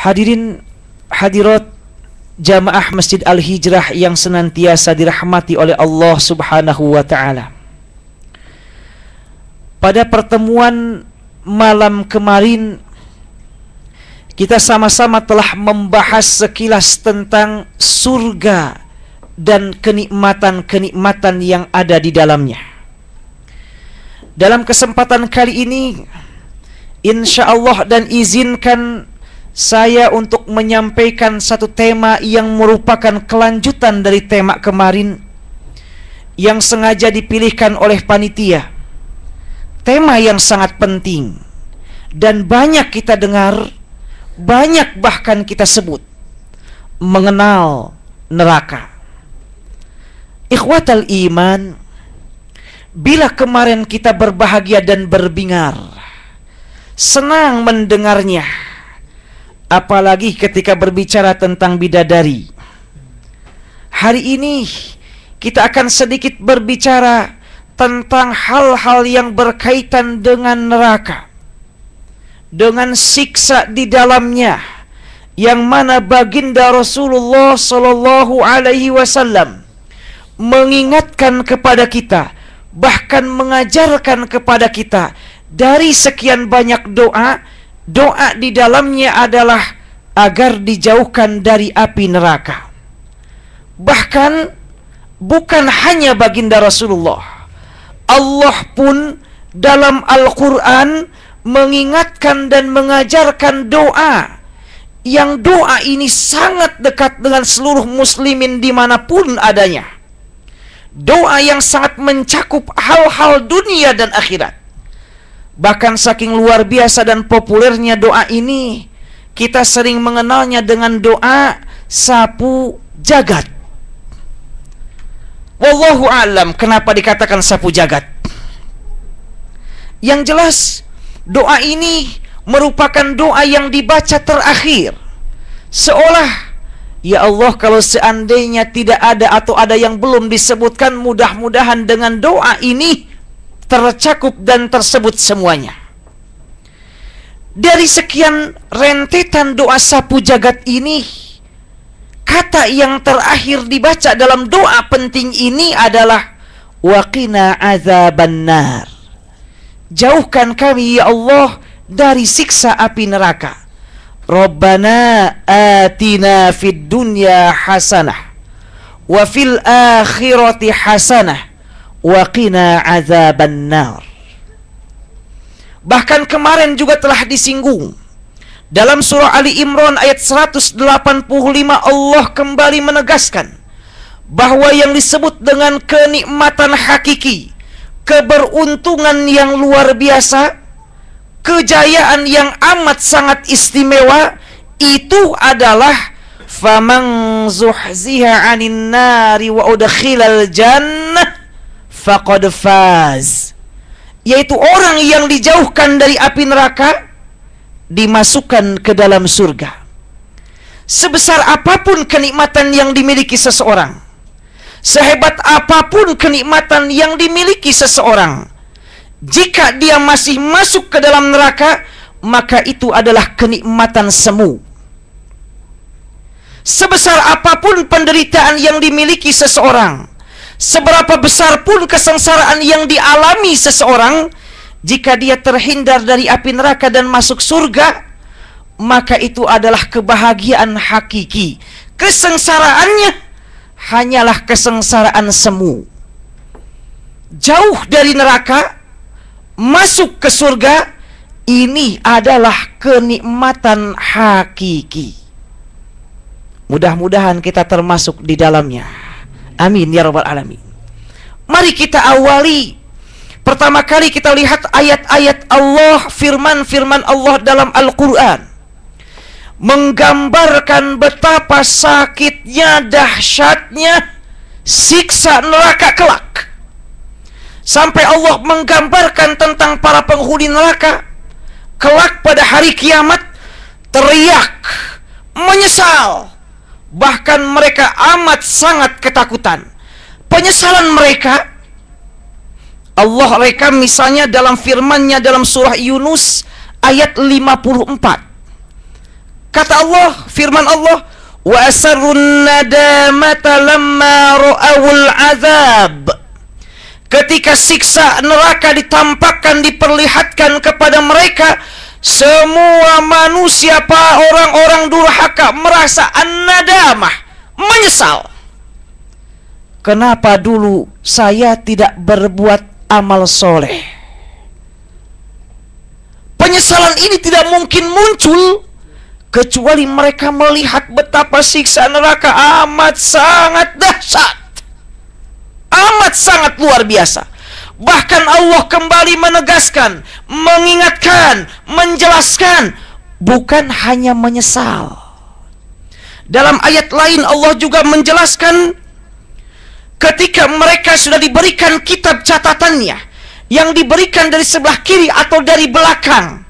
Hadirin hadirat jamaah Masjid Al-Hijrah yang senantiasa dirahmati oleh Allah Subhanahu wa taala. Pada pertemuan malam kemarin kita sama-sama telah membahas sekilas tentang surga dan kenikmatan-kenikmatan yang ada di dalamnya. Dalam kesempatan kali ini, insya Allah dan izinkan saya untuk menyampaikan satu tema yang merupakan kelanjutan dari tema kemarin yang sengaja dipilihkan oleh panitia. Tema yang sangat penting dan banyak kita dengar, banyak bahkan kita sebut, mengenal neraka. Ikhwatal iman, bila kemarin kita berbahagia dan berbingar, senang mendengarnya, apalagi ketika berbicara tentang bidadari. Hari ini kita akan sedikit berbicara tentang hal-hal yang berkaitan dengan neraka, dengan siksa di dalamnya, yang mana baginda Rasulullah Sallallahu Alaihi Wasallam mengingatkan kepada kita, bahkan mengajarkan kepada kita dari sekian banyak doa. Doa di dalamnya adalah agar dijauhkan dari api neraka. Bahkan bukan hanya baginda Rasulullah, Allah pun dalam Al-Quran mengingatkan dan mengajarkan doa, yang doa ini sangat dekat dengan seluruh muslimin dimanapun adanya. Doa yang sangat mencakup hal-hal dunia dan akhirat. Bahkan saking luar biasa dan populernya doa ini, kita sering mengenalnya dengan doa sapu jagat. Wallahu a'lam kenapa dikatakan sapu jagat. Yang jelas, doa ini merupakan doa yang dibaca terakhir. Seolah, ya Allah, kalau seandainya tidak ada atau ada yang belum disebutkan, mudah-mudahan dengan doa ini tercakup dan tersebut semuanya. Dari sekian rentetan doa sapu jagat ini, kata yang terakhir dibaca dalam doa penting ini adalah waqina azabannar. Jauhkan kami ya Allah dari siksa api neraka. Rabbana atina fid dunya hasanah wa fil akhirati hasanah wa qina azabannar. Bahkan kemarin juga telah disinggung dalam surah Ali Imran ayat 185, Allah kembali menegaskan bahwa yang disebut dengan kenikmatan hakiki, keberuntungan yang luar biasa, kejayaan yang amat sangat istimewa, itu adalah faman zuhziha 'anil nari wa udkhilal jannah faqad faz, yaitu orang yang dijauhkan dari api neraka, dimasukkan ke dalam surga. Sebesar apapun kenikmatan yang dimiliki seseorang, sehebat apapun kenikmatan yang dimiliki seseorang, jika dia masih masuk ke dalam neraka, maka itu adalah kenikmatan semu. Sebesar apapun penderitaan yang dimiliki seseorang, seberapa besar pun kesengsaraan yang dialami seseorang, jika dia terhindar dari api neraka dan masuk surga, maka itu adalah kebahagiaan hakiki. Kesengsaraannya hanyalah kesengsaraan semu. Jauh dari neraka, masuk ke surga, ini adalah kenikmatan hakiki. Mudah-mudahan kita termasuk di dalamnya. Amin ya rabbal alamin. Mari kita awali. Pertama kali kita lihat ayat-ayat Allah, firman-firman Allah dalam Al-Quran, menggambarkan betapa sakitnya, dahsyatnya siksa neraka kelak. Sampai Allah menggambarkan tentang para penghuni neraka kelak pada hari kiamat, teriak, menyesal. Bahkan mereka amat sangat ketakutan. Penyesalan mereka, Allah rekam misalnya dalam firman-Nya dalam surah Yunus ayat 54. Kata Allah, firman Allah, wa asarrun nadamata lamma ra'awul azab. Ketika siksa neraka ditampakkan, diperlihatkan kepada mereka, semua manusia, orang-orang durhaka merasa an-nadamah, menyesal. Kenapa dulu saya tidak berbuat amal soleh? Penyesalan ini tidak mungkin muncul kecuali mereka melihat betapa siksa neraka amat sangat dahsyat, amat sangat luar biasa. Bahkan Allah kembali menegaskan, mengingatkan, menjelaskan, bukan hanya menyesal. Dalam ayat lain Allah juga menjelaskan, ketika mereka sudah diberikan kitab catatannya, yang diberikan dari sebelah kiri atau dari belakang,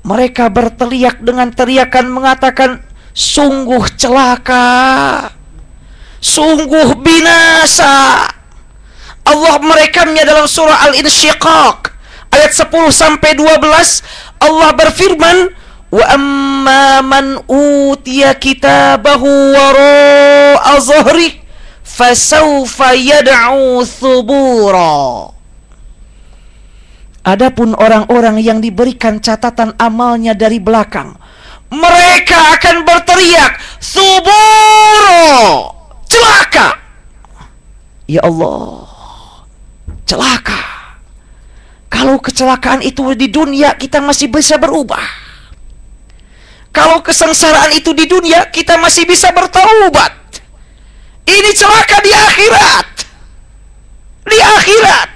mereka berteriak dengan teriakan mengatakan, sungguh celaka, sungguh binasa. Allah merekamnya dalam surah Al-Insyiqaq ayat 10-12. Allah berfirman, wa amma man utiya kitabahu wara'a zahrihi fasawfa yad'u thubura. Adapun orang-orang yang diberikan catatan amalnya dari belakang, mereka akan berteriak, thubura, celaka. Ya Allah, celaka. Kalau kecelakaan itu di dunia, kita masih bisa berubah. Kalau kesengsaraan itu di dunia, kita masih bisa bertaubat. Ini celaka di akhirat. Di akhirat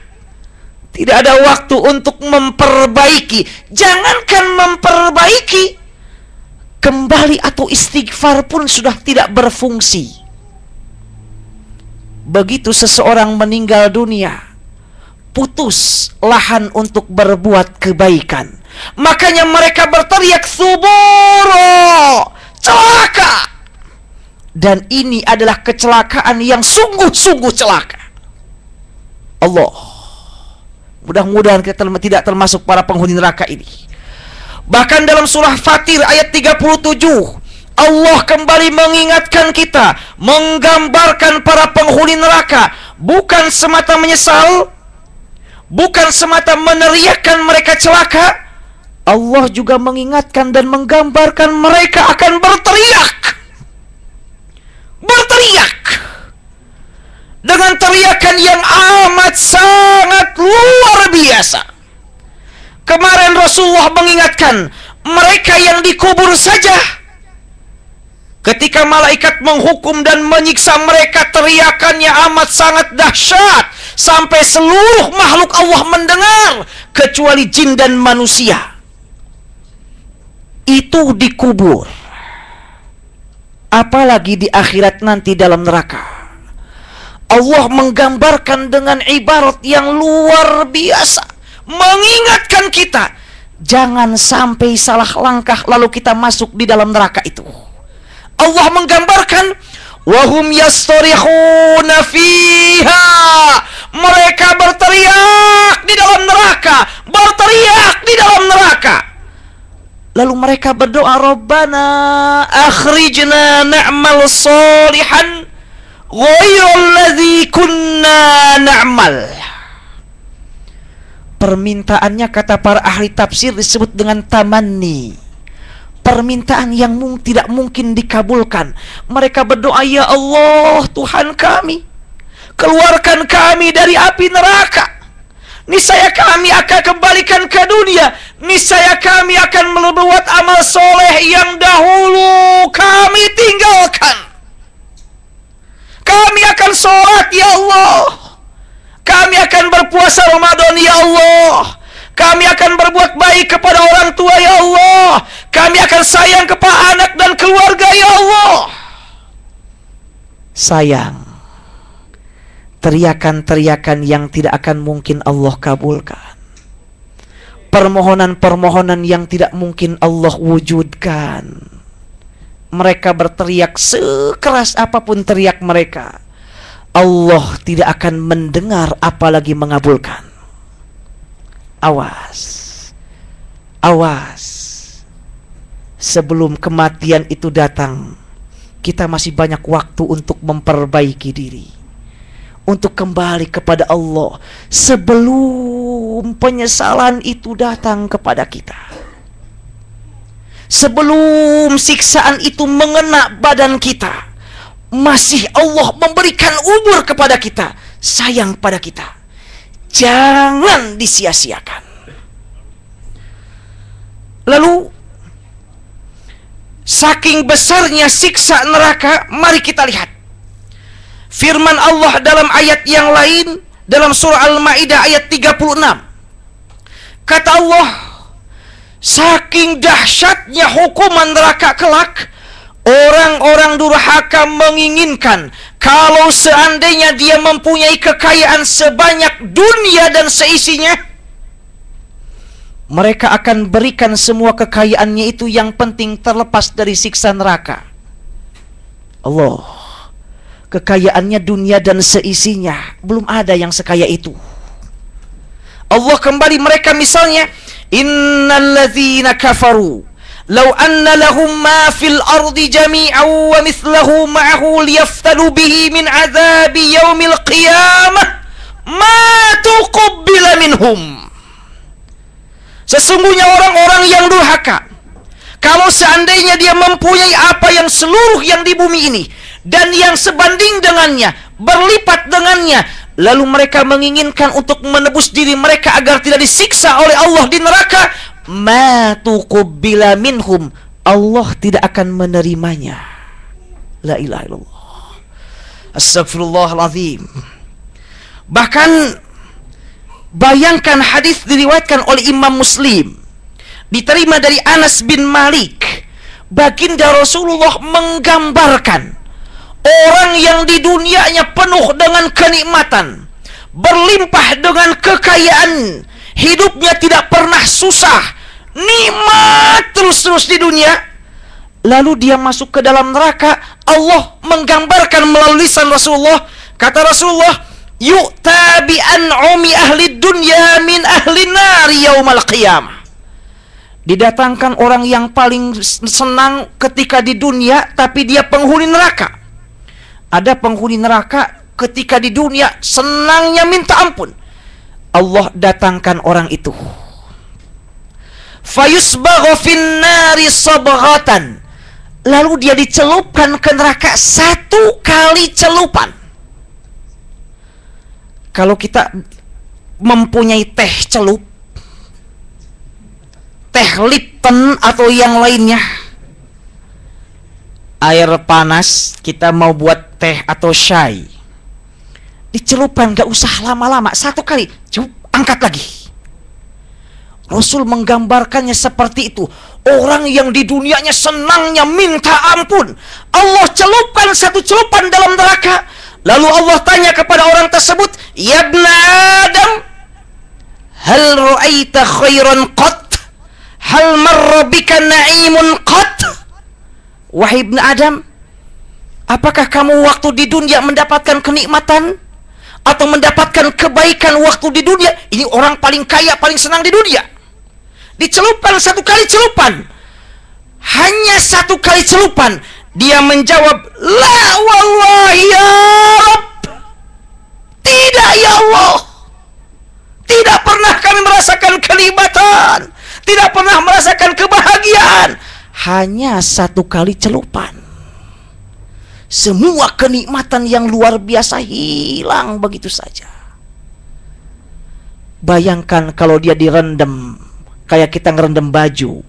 tidak ada waktu untuk memperbaiki. Jangankan memperbaiki, kembali atau istighfar pun sudah tidak berfungsi. Begitu seseorang meninggal dunia, putus lahan untuk berbuat kebaikan. Makanya mereka berteriak, suburo, celaka. Dan ini adalah kecelakaan yang sungguh-sungguh celaka. Allah, mudah-mudahan kita tidak termasuk para penghuni neraka ini. Bahkan dalam surah Fatir ayat 37, Allah kembali mengingatkan kita, menggambarkan para penghuni neraka, bukan semata menyesal, bukan semata meneriakkan mereka celaka. Allah juga mengingatkan dan menggambarkan mereka akan berteriak. Berteriak dengan teriakan yang amat sangat luar biasa. Kemarin Rasulullah mengingatkan, mereka yang dikubur saja, ketika malaikat menghukum dan menyiksa mereka, teriakannya amat sangat dahsyat, sampai seluruh makhluk Allah mendengar, kecuali jin dan manusia. Itu dikubur, apalagi di akhirat nanti dalam neraka. Allah menggambarkan dengan ibarat yang luar biasa, mengingatkan kita jangan sampai salah langkah lalu kita masuk di dalam neraka itu. Allah menggambarkan, wahum yastarihuna fiha, mereka berteriak di dalam neraka, berteriak di dalam neraka. Lalu mereka berdoa, Rabbana akhrijna na'mal salihan ghairal ladzi kunna na'mal. Permintaannya, kata para ahli tafsir, disebut dengan tamanni, permintaan yang tidak mungkin dikabulkan. Mereka berdoa, ya Allah Tuhan kami, keluarkan kami dari api neraka. Niscaya kami akan kembalikan ke dunia. Niscaya kami akan berbuat amal soleh yang dahulu kami tinggalkan. Kami akan sholat ya Allah, kami akan berpuasa Ramadan ya Allah, kami akan berbuat baik kepada orang tua ya Allah, kami akan sayang kepada anak dan keluarga ya Allah. Sayang, teriakan-teriakan yang tidak akan mungkin Allah kabulkan, permohonan-permohonan yang tidak mungkin Allah wujudkan. Mereka berteriak sekeras apapun teriak mereka, Allah tidak akan mendengar apalagi mengabulkan. Awas, awas. sebelum kematian itu datang, kita masih banyak waktu untuk memperbaiki diri, untuk kembali kepada Allah sebelum penyesalan itu datang kepada kita, sebelum siksaan itu mengena badan kita. Masih Allah memberikan umur kepada kita, sayang pada kita. Jangan disia-siakan. Lalu, saking besarnya siksa neraka, mari kita lihat firman Allah dalam ayat yang lain, dalam surah Al-Maidah ayat 36. Kata Allah, saking dahsyatnya hukuman neraka kelak, orang-orang durhaka menginginkan kalau seandainya dia mempunyai kekayaan sebanyak dunia dan seisinya, mereka akan berikan semua kekayaannya itu, yang penting terlepas dari siksa neraka. Allah, kekayaannya dunia dan seisinya, belum ada yang sekaya itu. Allah kembali mereka misalnya, innalladzina kafaru law anna lahum ma fil ardi jami'an wa mithluhu ma'ahu liyaftadu bihi min azabi yaumil qiyamah ma tuqabbila minhum. Sesungguhnya orang-orang yang durhaka, kalau seandainya dia mempunyai apa yang seluruh yang di bumi ini dan yang sebanding dengannya, berlipat dengannya, lalu mereka menginginkan untuk menebus diri mereka agar tidak disiksa oleh Allah di neraka, ma tuqabbila minhum, Allah tidak akan menerimanya. La ilaha illallah. Astagfirullahaladzim. Bahkan bayangkan, hadis diriwayatkan oleh Imam Muslim, diterima dari Anas bin Malik. Baginda Rasulullah menggambarkan orang yang di dunianya penuh dengan kenikmatan, berlimpah dengan kekayaan, hidupnya tidak pernah susah, nikmat terus-terus di dunia, lalu dia masuk ke dalam neraka. Allah menggambarkan melalui lisan Rasulullah. Kata Rasulullah, yu'ta bi an'umi ahli dunya min ahli nari yaumal qiyamah. Didatangkan orang yang paling senang ketika di dunia, tapi dia penghuni neraka. Ada penghuni neraka ketika di dunia senangnya minta ampun. Allah datangkan orang itu, fayusbaghu fin nari sabghatan, lalu dia dicelupkan ke neraka 1 kali celupan. Kalau kita mempunyai teh celup, teh Lipton atau yang lainnya, air panas, kita mau buat teh atau syai, dicelupkan, gak usah lama-lama, 1 kali, cukup, angkat lagi. Rasul menggambarkannya seperti itu. Orang yang di dunianya senangnya minta ampun, Allah celupkan 1 celupan dalam neraka. Lalu Allah tanya kepada orang tersebut, ya ibna Adam, hal ra'aita khairan qat? Hal marra bika na'imun qat? Wahai ibnu Adam, apakah kamu waktu di dunia mendapatkan kenikmatan atau mendapatkan kebaikan waktu di dunia? Ini orang paling kaya, paling senang di dunia. Dicelupkan 1 kali celupan, hanya 1 kali celupan. Dia menjawab, la wallahi ya Rabb, tidak ya Allah, tidak pernah kami merasakan kenikmatan, tidak pernah merasakan kebahagiaan, hanya 1 kali celupan. Semua kenikmatan yang luar biasa hilang begitu saja. Bayangkan kalau dia direndam, kayak kita ngerendam baju.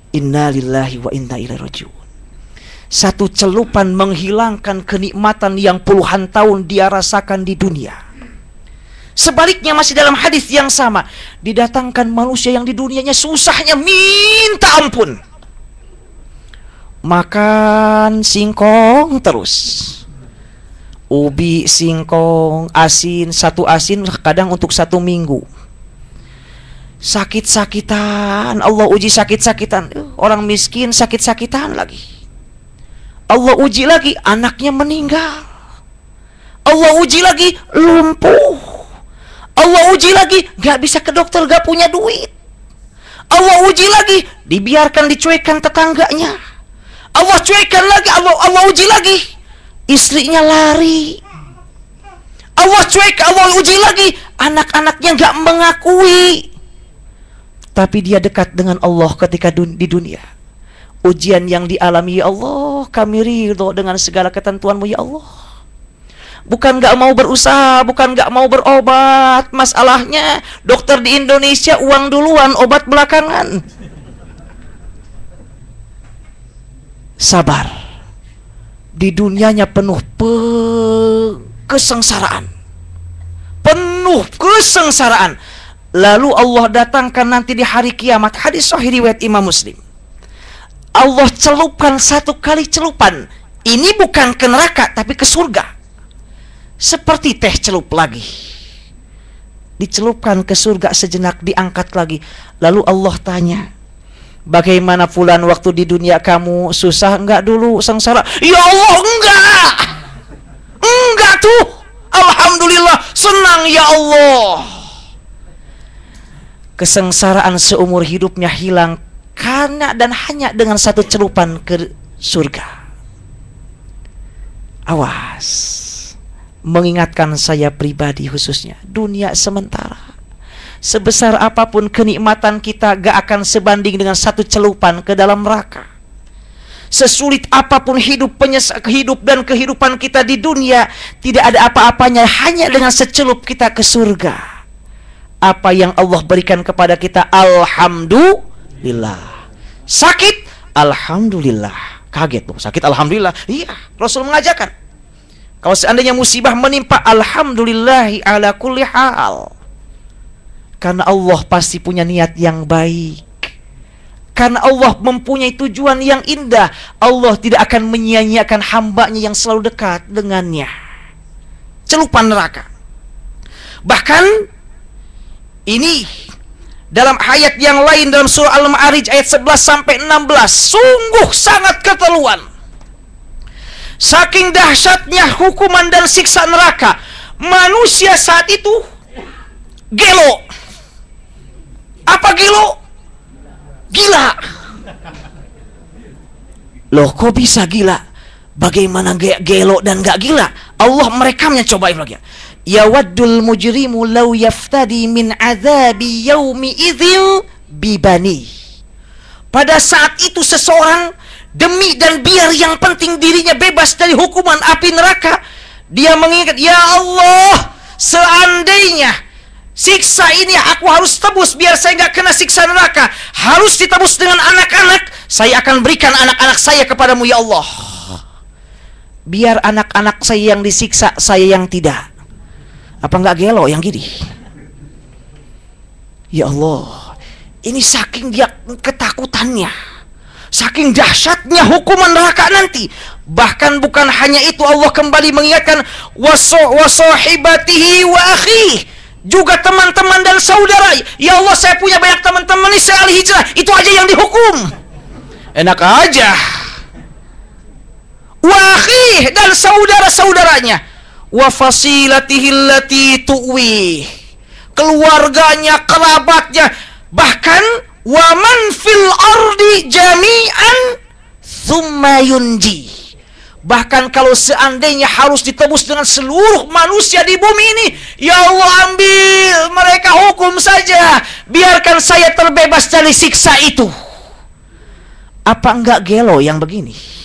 Inna lillahi wa inna ilaihi rajiun. 1 celupan menghilangkan kenikmatan yang puluhan tahun dia rasakan di dunia. Sebaliknya masih dalam hadis yang sama, didatangkan manusia yang di dunianya susahnya minta ampun, makan singkong terus, ubi, singkong, asin, 1 asin kadang untuk 1 minggu. Sakit-sakitan, Allah uji sakit-sakitan. Orang miskin sakit-sakitan lagi. Allah uji lagi, anaknya meninggal. Allah uji lagi, lumpuh. Allah uji lagi, gak bisa ke dokter, gak punya duit. Allah uji lagi, dibiarkan dicuekkan tetangganya. Allah cuekkan lagi, Allah uji lagi, istrinya lari. Allah cuek, Allah uji lagi, anak-anaknya nggak mengakui. Tapi dia dekat dengan Allah ketika di dunia. Ujian yang dialami, ya Allah, kami ridho dengan segala ketentuan-Mu, ya Allah. Bukan nggak mau berusaha, bukan nggak mau berobat. Masalahnya dokter di Indonesia uang duluan, obat belakangan. Sabar. Di dunianya penuh kesengsaraan. Penuh kesengsaraan. Lalu Allah datangkan nanti di hari kiamat. Hadis sahih riwayat Imam Muslim. Allah celupkan satu kali celupan. Ini bukan ke neraka tapi ke surga. Seperti teh celup lagi. Dicelupkan ke surga sejenak, diangkat lagi. Lalu Allah tanya, bagaimana fulan waktu di dunia kamu susah enggak dulu, sengsara? Ya Allah, enggak. Enggak tuh. Alhamdulillah, senang ya Allah. Kesengsaraan seumur hidupnya hilang karena dan hanya dengan satu celupan ke surga. Awas, mengingatkan saya pribadi khususnya, dunia sementara. Sebesar apapun kenikmatan kita gak akan sebanding dengan satu celupan ke dalam neraka. Sesulit apapun hidup dan kehidupan kita di dunia, tidak ada apa-apanya hanya dengan secelup kita ke surga. Apa yang Allah berikan kepada kita, alhamdulillah. Sakit, alhamdulillah. Kaget loh, sakit alhamdulillah. Iya, Rasul mengajarkan, kalau seandainya musibah menimpa, alhamdulillahi ala kulli hal. Karena Allah pasti punya niat yang baik. Karena Allah mempunyai tujuan yang indah. Allah tidak akan menyia-nyiakan hambanya yang selalu dekat dengannya. Celupan neraka. Bahkan ini dalam ayat yang lain dalam surah Al-Ma'arij ayat 11 sampai 16, sungguh sangat keterlaluan. Saking dahsyatnya hukuman dan siksa neraka, manusia saat itu gelo. Apa gelo? Gila. Loh, kok bisa gila? Bagaimana gelo dan gak gila? Allah merekamnya, coba lagi. Yawaddul mujrimu law yaftadi min azabi yaumi idzil bibani. Pada saat itu seseorang demi dan biar yang penting dirinya bebas dari hukuman api neraka, dia mengingat, ya Allah, seandainya siksa ini aku harus tebus biar saya nggak kena siksa neraka, harus ditebus dengan anak-anak, saya akan berikan anak-anak saya kepadamu ya Allah. Biar anak-anak saya yang disiksa, saya yang tidak. Apa nggak gelo yang gini? Ya Allah, ini saking dia ketakutannya, saking dahsyatnya hukuman neraka nanti. Bahkan bukan hanya itu, Allah kembali mengingatkan wasahibatihi wa akhi, juga teman-teman dan saudara. Ya Allah, saya punya banyak teman-teman nih, saya ahli hijrah, itu aja yang dihukum. Enak aja. Wa akhi, dan saudara-saudaranya. Wa fasilatihi allati tuwi, keluarganya, kerabatnya, bahkan wa man fil ardi jami'an thumma yunji. Bahkan kalau seandainya harus ditebus dengan seluruh manusia di bumi ini, ya Allah, ambil mereka, hukum saja, biarkan saya terbebas dari siksa itu. Apa enggak gelo yang begini?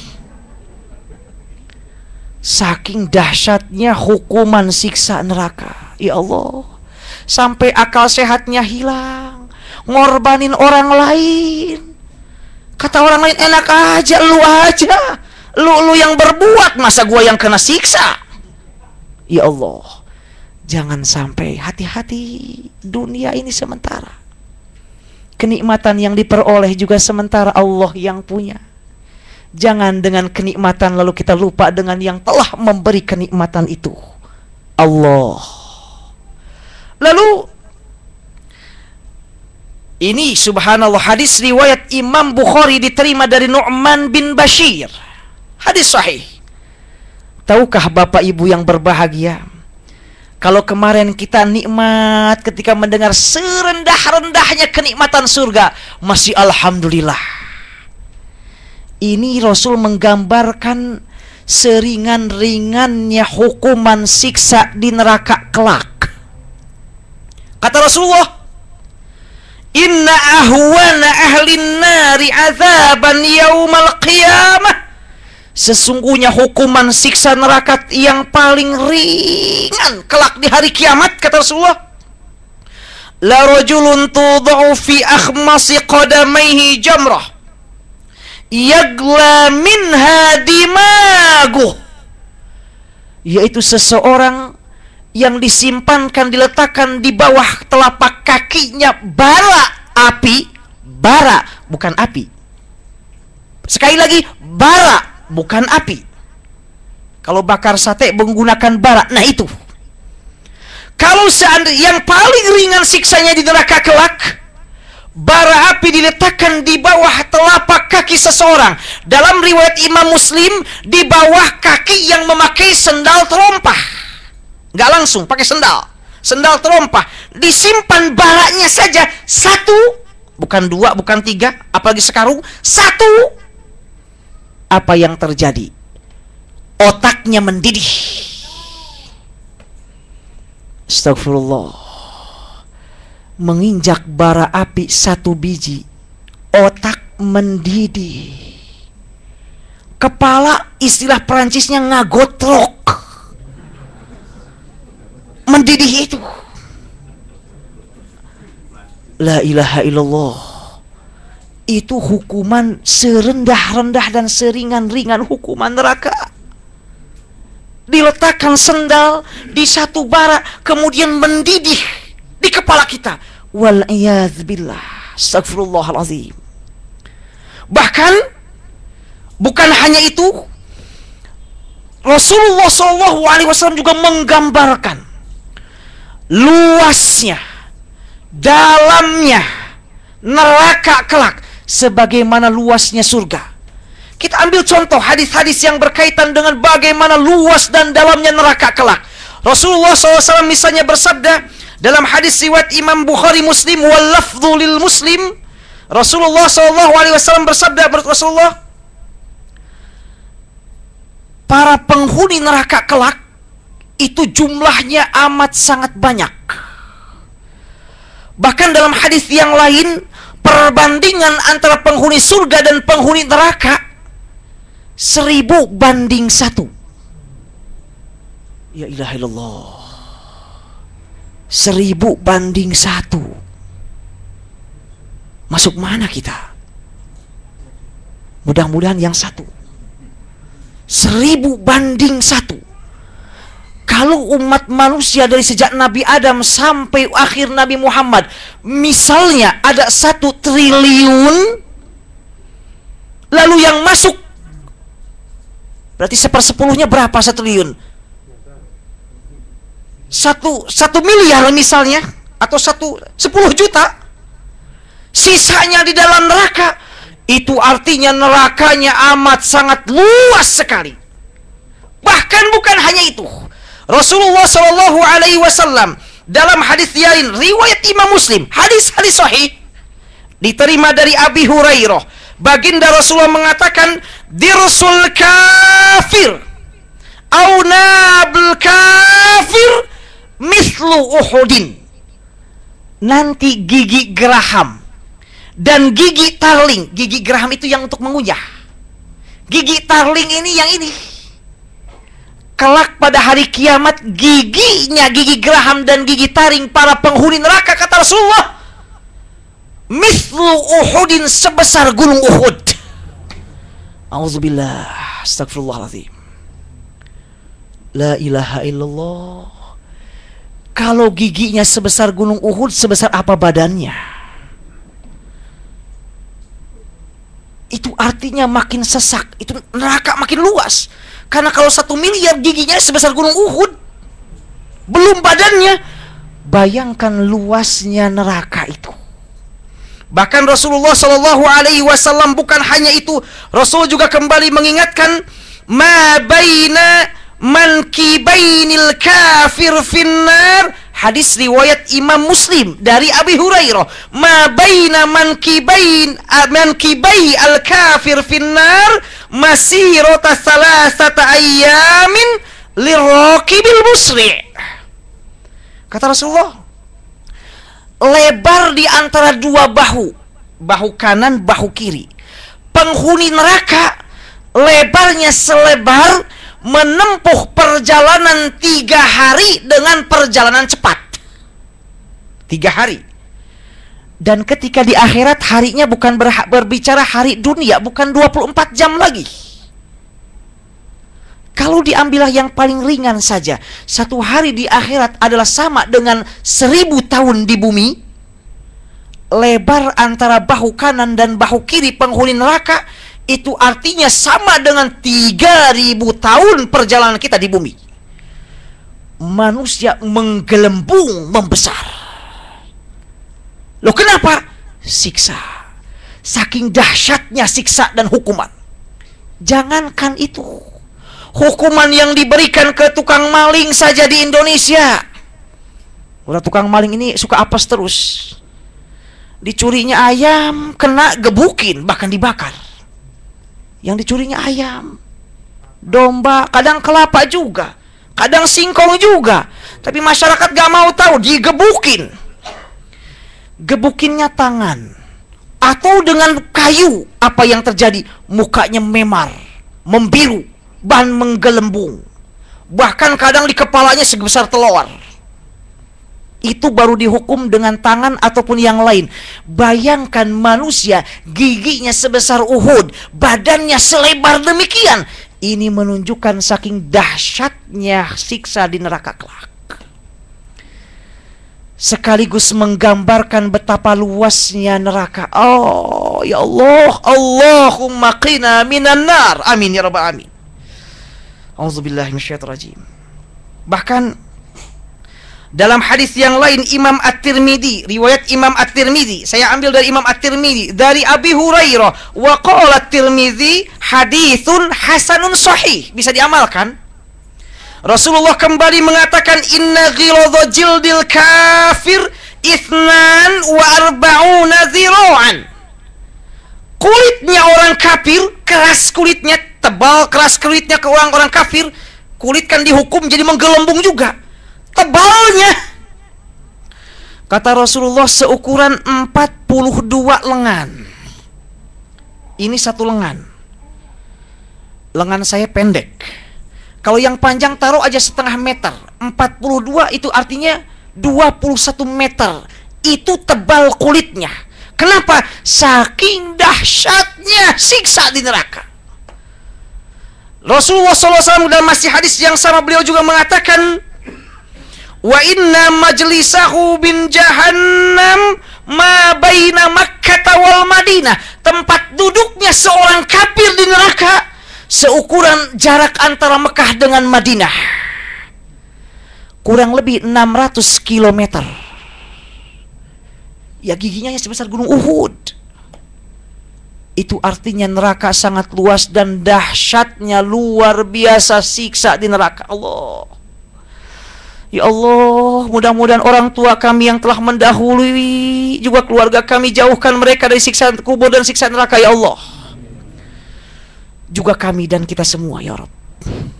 Saking dahsyatnya hukuman siksa neraka, ya Allah, sampai akal sehatnya hilang, ngorbanin orang lain. Kata orang lain, enak aja, lu yang berbuat, masa gua yang kena siksa? Ya Allah, jangan sampai. Hati-hati, dunia ini sementara. Kenikmatan yang diperoleh juga sementara, Allah yang punya. Jangan dengan kenikmatan lalu kita lupa dengan yang telah memberi kenikmatan itu, Allah. Lalu ini subhanallah, hadis riwayat Imam Bukhari diterima dari Nu'man bin Bashir. Hadis sahih. Tahukah Bapak Ibu yang berbahagia, Kalau kemarin kita nikmat ketika mendengar serendah-rendahnya kenikmatan surga, masih alhamdulillah. Ini Rasul menggambarkan seringan-ringannya hukuman siksa di neraka kelak. Kata Rasulullah, inna ahwana ahlin nari azaban yaumal qiyamah. Sesungguhnya hukuman siksa neraka yang paling ringan kelak di hari kiamat, kata Rasulullah, la rajulun tud'u fi akhmasi qadamaihi jamrah yagla minha dimaguh, yaitu seseorang yang disimpankan, diletakkan di bawah telapak kakinya bara api. Bara, bukan api. Sekali lagi, bara, bukan api. Kalau bakar sate menggunakan bara, nah itu. Kalau seandainya yang paling ringan siksanya di neraka kelak, bara api diletakkan di bawah telapak kaki seseorang. Dalam riwayat Imam Muslim, di bawah kaki yang memakai sendal terompah. Nggak langsung pakai sendal terompah. Disimpan baranya saja satu, bukan dua, bukan tiga, apalagi sekarung, satu. Apa yang terjadi? Otaknya mendidih. Astagfirullah. Menginjak bara api satu biji, otak mendidih. Kepala, istilah Perancisnya ngagotrok. Mendidih itu. La ilaha illallah. Itu hukuman serendah-rendah dan seringan-ringan hukuman neraka. Diletakkan sendal di satu bara, kemudian mendidih di kepala kita. Wal'iyadzubillah. Astagfirullahaladzim. Bahkan bukan hanya itu, Rasulullah SAW juga menggambarkan luasnya, dalamnya neraka kelak sebagaimana luasnya surga. Kita ambil contoh hadis-hadis yang berkaitan dengan bagaimana luas dan dalamnya neraka kelak. Rasulullah SAW misalnya bersabda dalam hadis riwayat Imam Bukhari Muslim, wal lafdhu lil Muslim, Rasulullah SAW bersabda, Rasulullah, para penghuni neraka kelak itu jumlahnya amat sangat banyak. Bahkan dalam hadis yang lain, perbandingan antara penghuni surga dan penghuni neraka 1000 banding 1. Ya ilaha illallah. 1000 banding 1. Masuk mana kita? Mudah-mudahan yang 1. 1000 banding 1. Kalau umat manusia dari sejak Nabi Adam sampai akhir Nabi Muhammad, misalnya ada 1 triliun, lalu yang masuk, berarti 1/10-nya berapa 1 triliun? 1 miliar misalnya, atau 10 juta. Sisanya di dalam neraka. Itu artinya nerakanya amat sangat luas sekali. Bahkan bukan hanya itu, Rasulullah SAW dalam hadis lain riwayat Imam Muslim, hadis-hadis sahih diterima dari Abi Hurairah, baginda Rasulullah mengatakan, dirsul kafir au nabl kafir mislu Uhudin. Nanti gigi geraham dan gigi tarling. Gigi geraham itu yang untuk mengunyah. Gigi tarling ini yang ini. Kelak pada hari kiamat, giginya, gigi geraham dan gigi taring para penghuni neraka, kata Rasulullah, mislu Uhudin, sebesar gunung Uhud. Auzubillah, astagfirullahaladzim. La ilaha illallah. Kalau giginya sebesar gunung Uhud, sebesar apa badannya? Itu artinya makin sesak, itu neraka makin luas. Karena kalau 1 miliar giginya sebesar gunung Uhud, belum badannya, bayangkan luasnya neraka itu. Bahkan Rasulullah SAW bukan hanya itu, Rasul juga kembali mengingatkan, ma baina mankibainil kafir finnar. Hadis riwayat Imam Muslim dari Abi Hurairah, ma baina mankibai al-kafir finnar masirata salasata ayyamin liraqibil musri'. Kata Rasulullah, lebar di antara dua bahu kanan, bahu kiri, penghuni neraka lebarnya selebar menempuh perjalanan 3 hari dengan perjalanan cepat. 3 hari. Dan ketika di akhirat harinya bukan berbicara hari dunia, bukan 24 jam lagi. Kalau diambillah yang paling ringan saja, 1 hari di akhirat adalah sama dengan 1000 tahun di bumi. Lebar antara bahu kanan dan bahu kiri penghuni neraka itu artinya sama dengan 3000 tahun perjalanan kita di bumi. Manusia menggelembung, membesar. Loh kenapa? Siksa. Saking dahsyatnya siksa dan hukuman. Jangankan itu, hukuman yang diberikan ke tukang maling saja di Indonesia. Udah tukang maling ini suka apes terus. Dicurinya ayam, kena gebukin, bahkan dibakar. Yang dicurinya ayam, domba, kadang kelapa juga, kadang singkong juga. Tapi masyarakat gak mau tahu, digebukin. Gebukinnya tangan atau dengan kayu. Apa yang terjadi? Mukanya memar, membiru, ban menggelembung. Bahkan kadang di kepalanya sebesar telur. Itu baru dihukum dengan tangan ataupun yang lain. Bayangkan manusia giginya sebesar Uhud, badannya selebar demikian. Ini menunjukkan saking dahsyatnya siksa di neraka kelak. Sekaligus menggambarkan betapa luasnya neraka. Oh ya Allah, Allahumma qina minan nar. Amin ya rabbal alamin. Auzubillahi minasyaitonir rajim. Bahkan dalam hadis yang lain Imam At-Tirmidzi, riwayat Imam At-Tirmidzi, saya ambil dari Imam At-Tirmidzi dari Abi Hurairah, wa qala At-Tirmidzi haditsun hasanun sahih, bisa diamalkan. Rasulullah kembali mengatakan, inna ghiladha jildil kafir 42 zira'an. Kulitnya orang kafir, keras kulitnya, tebal keras kulitnya ke orang-orang kafir. Kulit kan dihukum jadi menggelembung juga. Tebalnya, kata Rasulullah, seukuran 42 lengan. Ini satu lengan. Lengan saya pendek. Kalau yang panjang taruh aja setengah meter. 42 itu artinya 21 meter. Itu tebal kulitnya. Kenapa? Saking dahsyatnya siksa di neraka. Rasulullah SAW dalam masih hadis yang sama, beliau juga mengatakan, wa inna majlisahu bin jahannam ma baina Makkah wal Madinah. Tempat duduknya seorang kafir di neraka seukuran jarak antara Mekah dengan Madinah, kurang lebih 600 km. Ya giginya sebesar gunung Uhud. Itu artinya neraka sangat luas dan dahsyatnya luar biasa siksa di neraka. Allah, ya Allah, mudah-mudahan orang tua kami yang telah mendahului, juga keluarga kami, jauhkan mereka dari siksa kubur dan siksa neraka, ya Allah. Juga kami dan kita semua, ya Rabb.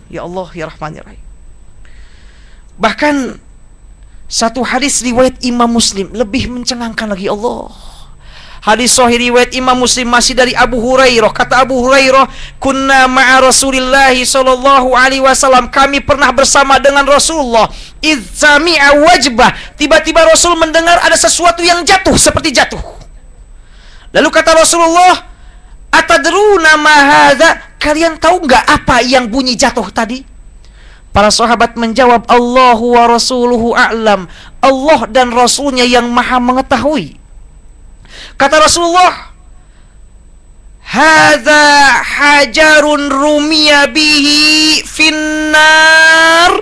Ya Allah, ya Rahman, ya Rahim. Bahkan satu hadis riwayat Imam Muslim lebih mencengangkan lagi, Allah. Hadis sahih riwayat Imam Muslim masih dari Abu Hurairah. Kata Abu Hurairah, kunna ma'a Rasulillahi sallallahu alaihi wasallam, kami pernah bersama dengan Rasulullah. Idz sami'a wajbah, tiba-tiba Rasul mendengar ada sesuatu yang jatuh, seperti jatuh. Lalu kata Rasulullah, atadruna ma hadza, kalian tahu enggak apa yang bunyi jatuh tadi? Para sahabat menjawab, Allahu wa rasuluhu a'lam, Allah dan Rasulnya yang maha mengetahui. Kata Rasulullah, hadza hajarun rumiya bihi finnar,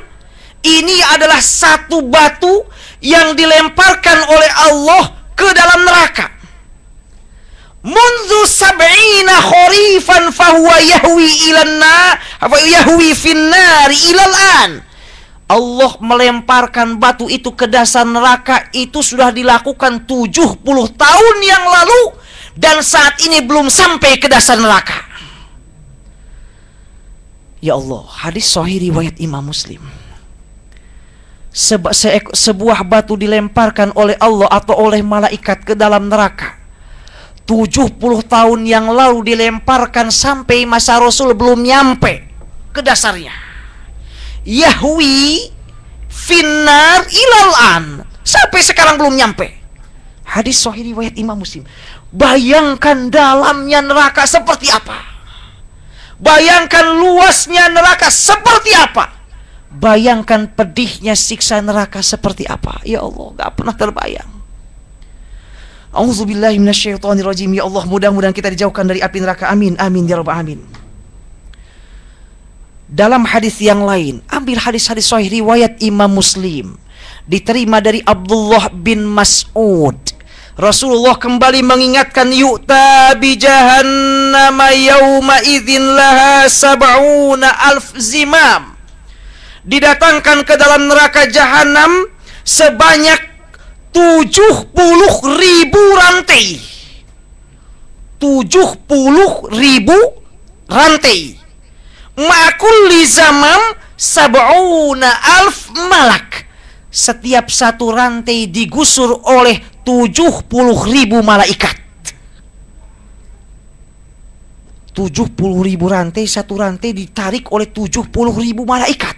ini adalah satu batu yang dilemparkan oleh Allah ke dalam neraka. Mundu sab'ina kharifan fahuwa yahwi finnari ilal an. Allah melemparkan batu itu ke dasar neraka itu sudah dilakukan 70 tahun yang lalu, dan saat ini belum sampai ke dasar neraka. Ya Allah, hadis sahih riwayat Imam Muslim. Sebuah batu dilemparkan oleh Allah atau oleh malaikat ke dalam neraka 70 tahun yang lalu dilemparkan, sampai masa Rasul belum nyampe ke dasarnya. Yahwi finnar ilal an, sampai sekarang belum nyampe. Hadis sahih riwayat Imam Muslim. Bayangkan dalamnya neraka seperti apa. Bayangkan luasnya neraka seperti apa. Bayangkan pedihnya siksa neraka seperti apa. Ya Allah, gak pernah terbayang. A'udzubillahi minasyaitonirrajim. Ya Allah, mudah-mudahan kita dijauhkan dari api neraka. Amin, amin ya rabbal alamin. Dalam hadis yang lain, ambil hadis-hadis sahih riwayat Imam Muslim, diterima dari Abdullah bin Mas'ud. Rasulullah kembali mengingatkan, yu'ta bi jahannama yawma idzin laha sab'una alf zimam. Didatangkan ke dalam neraka jahanam sebanyak 70.000 rantai. 70.000 rantai. Ma'kulli zamam sab'una alf malak. Setiap satu rantai digusur oleh 70.000 malaikat. 70.000 rantai, satu rantai ditarik oleh 70.000 malaikat.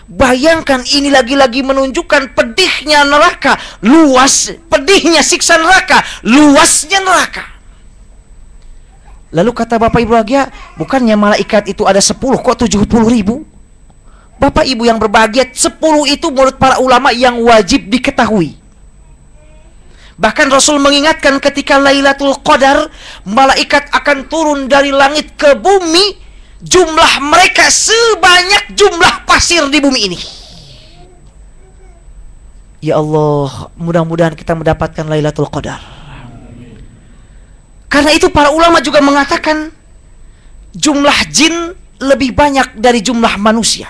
Bayangkan, ini lagi-lagi menunjukkan pedihnya neraka, luas, pedihnya siksa neraka, luasnya neraka. Lalu kata Bapak Ibu bahagia, bukannya malaikat itu ada 10, kok 70.000? Bapak Ibu yang berbahagia, 10 itu menurut para ulama yang wajib diketahui. Bahkan Rasul mengingatkan ketika Lailatul Qadar, malaikat akan turun dari langit ke bumi, jumlah mereka sebanyak jumlah pasir di bumi ini. Ya Allah, mudah-mudahan kita mendapatkan Lailatul Qadar. Karena itu para ulama juga mengatakan jumlah jin lebih banyak dari jumlah manusia.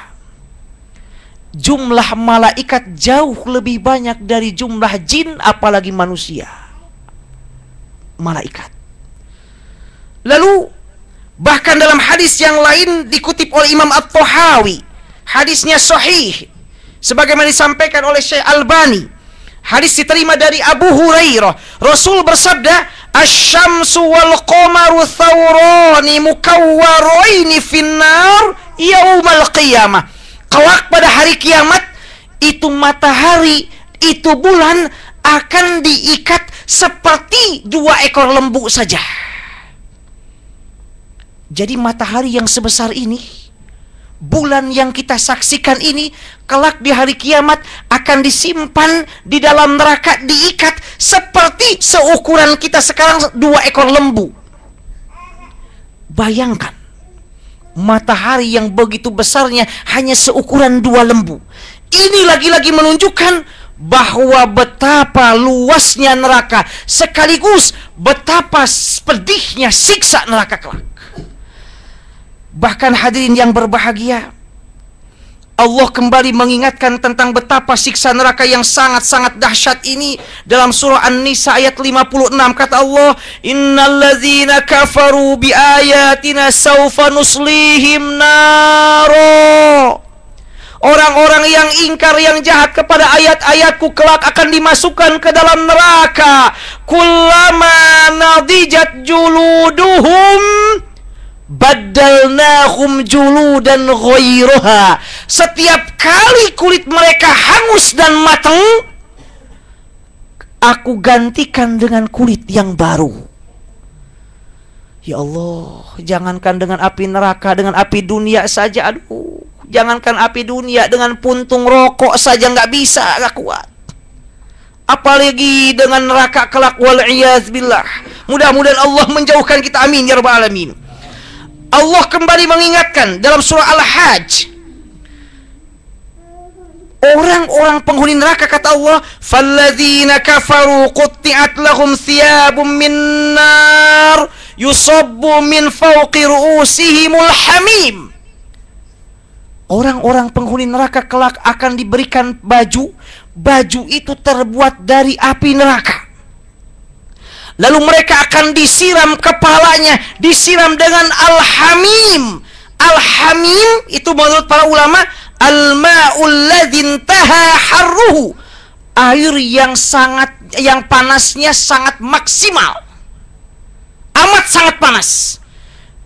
Jumlah malaikat jauh lebih banyak dari jumlah jin, apalagi manusia. Malaikat. Lalu bahkan dalam hadis yang lain dikutip oleh Imam At-Tahawi, hadisnya sahih sebagaimana disampaikan oleh Syekh Albani. Hadis diterima dari Abu Hurairah. Rasul bersabda, "Asy-syamsu wal qamaru thawrani mukawwaraini finnar yaumal qiyamah." Kelak pada hari kiamat, itu matahari, itu bulan akan diikat seperti 2 ekor lembu saja. Jadi matahari yang sebesar ini, bulan yang kita saksikan ini, kelak di hari kiamat akan disimpan di dalam neraka, diikat seperti seukuran kita sekarang 2 ekor lembu. Bayangkan, matahari yang begitu besarnya hanya seukuran 2 lembu. Ini lagi-lagi menunjukkan bahwa betapa luasnya neraka, sekaligus betapa pedihnya siksa neraka kelak. Bahkan hadirin yang berbahagia, Allah kembali mengingatkan tentang betapa siksa neraka yang sangat-sangat dahsyat ini dalam surah An-Nisa ayat 56. Kata Allah, "Innal ladzina kafaru bi ayatina saufa nuslihim naro." Orang-orang yang ingkar, yang jahat kepada ayat-ayatku kelak akan dimasukkan ke dalam neraka. Kullama nadijat juluduhum baddalnahum juludan ghairuha. Setiap kali kulit mereka hangus dan matang, aku gantikan dengan kulit yang baru. Ya Allah, jangankan dengan api neraka, dengan api dunia saja, aduh, jangankan api dunia, dengan puntung rokok saja nggak bisa, nggak kuat. Apalagi dengan neraka kelak, wal-iyaz billah. Mudah-mudahan Allah menjauhkan kita, amin ya rabbal alamin. Allah kembali mengingatkan dalam surah Al-Hajj Orang-orang penghuni neraka, kata Allah, falladzina kafaru qutti'at lahum thiyabun min nar yusabbu min fawqi ru'usihimul hamim. Orang-orang penghuni neraka kelak akan diberikan baju. Baju itu terbuat dari api neraka. Lalu mereka akan disiram kepalanya, disiram dengan al-hamim. Al-hamim itu menurut para ulama al-ma'ul ladzi intaha harruhu, air yang panasnya sangat maksimal, amat sangat panas,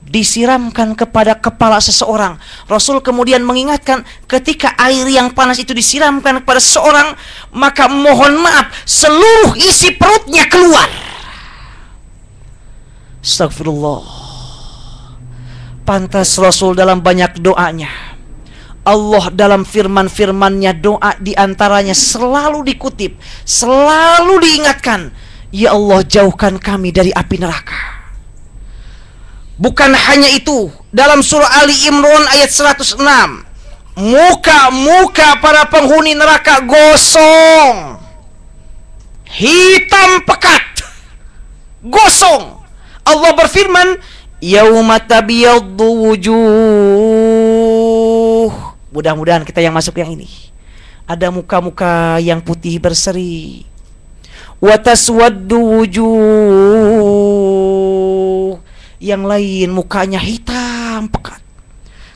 disiramkan kepada kepala seseorang. Rasul kemudian mengingatkan, ketika air yang panas itu disiramkan kepada seseorang, maka mohon maaf, seluruh isi perutnya keluar. Astagfirullah. Pantas Rasul dalam banyak doanya, Allah dalam firman-firmannya, doa diantaranya selalu dikutip, selalu diingatkan, ya Allah, jauhkan kami dari api neraka. Bukan hanya itu, dalam surah Ali Imran ayat 106, muka-muka para penghuni neraka gosong, hitam pekat, gosong. Allah berfirman, yauma tabyaddu wujuh. Mudah-mudahan kita yang masuk yang ini. Ada muka-muka yang putih berseri. Wa taswaddu wujuh. Yang lain mukanya hitam pekat.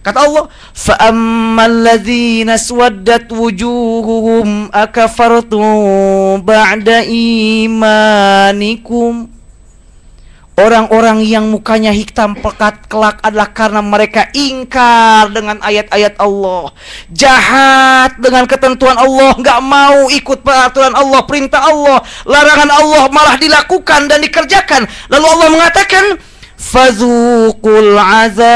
Kata Allah, fa ammal ladzina swaddat wujuhuhum akafartum ba'da imanikum. Orang-orang yang mukanya hitam pekat kelak adalah karena mereka ingkar dengan ayat-ayat Allah, jahat dengan ketentuan Allah, nggak mau ikut peraturan Allah, perintah Allah, larangan Allah malah dilakukan dan dikerjakan. Lalu Allah mengatakan, fadzuqul azab,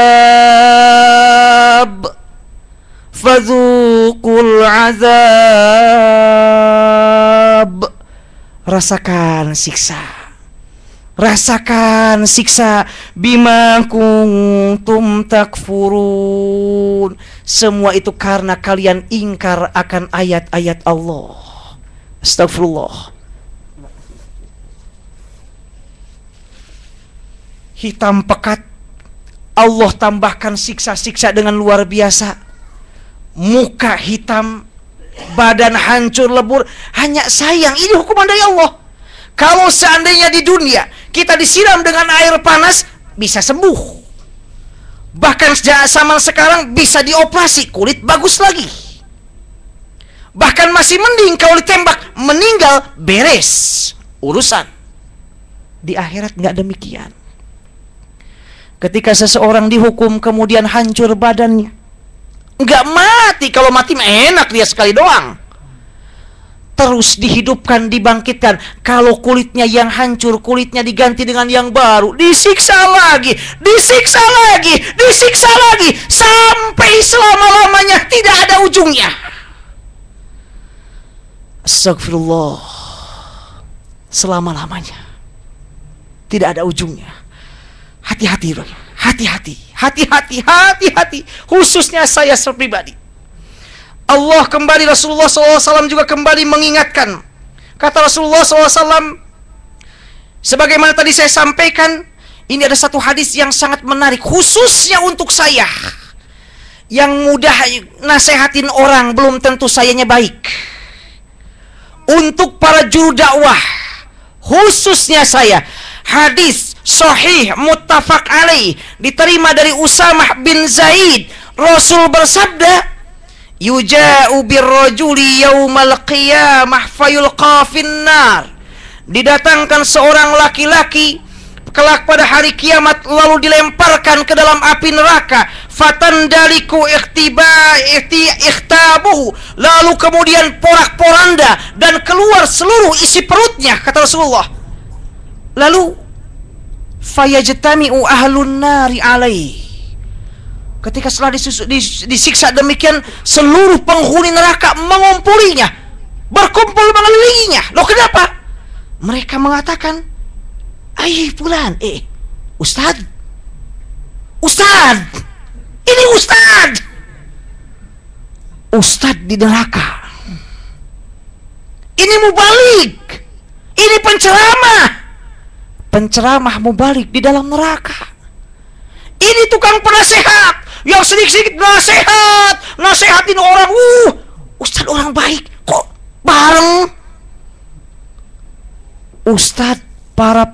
fadzuqul azab, rasakan siksa. Rasakan siksa, bima kuntum takfurun. Semua itu karena kalian ingkar akan ayat-ayat Allah. Astagfirullah. Hitam pekat, Allah tambahkan siksa-siksa dengan luar biasa. Muka hitam, badan hancur lebur. Hanya sayang, ini hukuman dari Allah. Kalau seandainya di dunia kita disiram dengan air panas, bisa sembuh. Bahkan zaman sekarang bisa dioperasi, kulit bagus lagi. Bahkan masih mending kalau ditembak, meninggal, beres urusan. Di akhirat nggak demikian. Ketika seseorang dihukum kemudian hancur badannya, nggak mati. Kalau mati enak, dia sekali doang. Terus dihidupkan, dibangkitkan. Kalau kulitnya yang hancur, kulitnya diganti dengan yang baru, disiksa lagi, disiksa lagi, disiksa lagi, sampai selama-lamanya, tidak ada ujungnya. Astagfirullah. Selama-lamanya, tidak ada ujungnya. Hati-hati, hati-hati, hati-hati, hati-hati. Khususnya saya pribadi. Allah kembali, Rasulullah SAW juga kembali mengingatkan. Kata Rasulullah SAW, sebagaimana tadi saya sampaikan, ini ada satu hadis yang sangat menarik, khususnya untuk saya yang mudah nasehatin orang, belum tentu sayanya baik. Untuk para juru dakwah, khususnya saya, hadis sahih muttafaq alaih, diterima dari Usamah bin Zaid. Rasul bersabda, yuja'u birrajuli yaumal qiyamah fayulqa finnar. Didatangkan seorang laki-laki kelak pada hari kiamat, lalu dilemparkan ke dalam api neraka. Fatandaliku ikhtabuhu, lalu kemudian porak-poranda dan keluar seluruh isi perutnya, kata Rasulullah. Lalu fayajtami'u ahlun nari alaih. Ketika setelah disiksa demikian, seluruh penghuni neraka mengumpulinya, berkumpul mengelilinginya. Loh, kenapa? Mereka mengatakan, fulan, Ustad, ini Ustad di neraka. Ini mubalik. Ini penceramah. Penceramah mubalik di dalam neraka. Ini tukang penasehat yang sedikit-sedikit nasehatin orang. Ustadz orang baik, kok bareng Ustadz para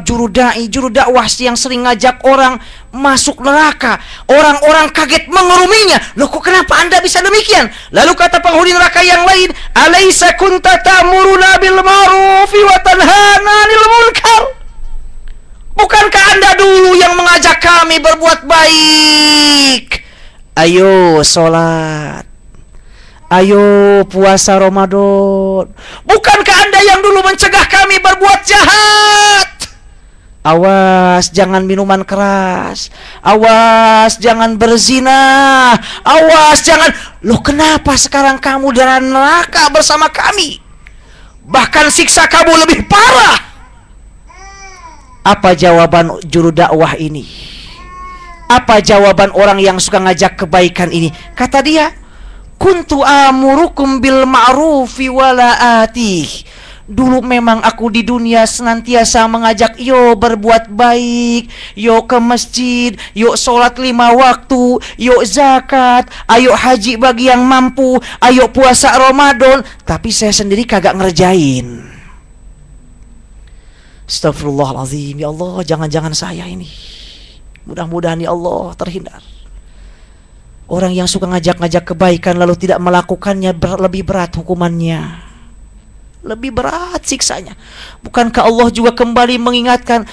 juru dakwah yang sering ngajak orang masuk neraka. Orang-orang kaget mengeruminya. Loh, kok kenapa Anda bisa demikian? Lalu kata penghuni neraka yang lain, "Alaisa kunta ta'muruna bil ma'rufi wa tanhana 'anil munkar?" Bukankah Anda dulu yang mengajak kami berbuat baik? Ayo sholat, ayo puasa Ramadan. Bukankah Anda yang dulu mencegah kami berbuat jahat? Awas jangan minuman keras, awas jangan berzina, awas jangan. Loh, kenapa sekarang kamu dalam neraka bersama kami? Bahkan siksa kamu lebih parah. Apa jawaban juru dakwah ini? Apa jawaban orang yang suka ngajak kebaikan ini? Kata dia, kuntu amurukum bil ma'rufi wala atih. Dulu memang aku di dunia senantiasa mengajak, yo berbuat baik, yo ke masjid, yo sholat 5 waktu, yo zakat, ayo haji bagi yang mampu, ayo puasa Ramadan. Tapi saya sendiri kagak ngerjain. Astagfirullahaladzim. Ya Allah, jangan-jangan saya ini. Mudah-mudahan ya Allah terhindar. Orang yang suka ngajak-ngajak kebaikan lalu tidak melakukannya lebih berat hukumannya, lebih berat siksanya. Bukankah Allah juga kembali mengingatkan,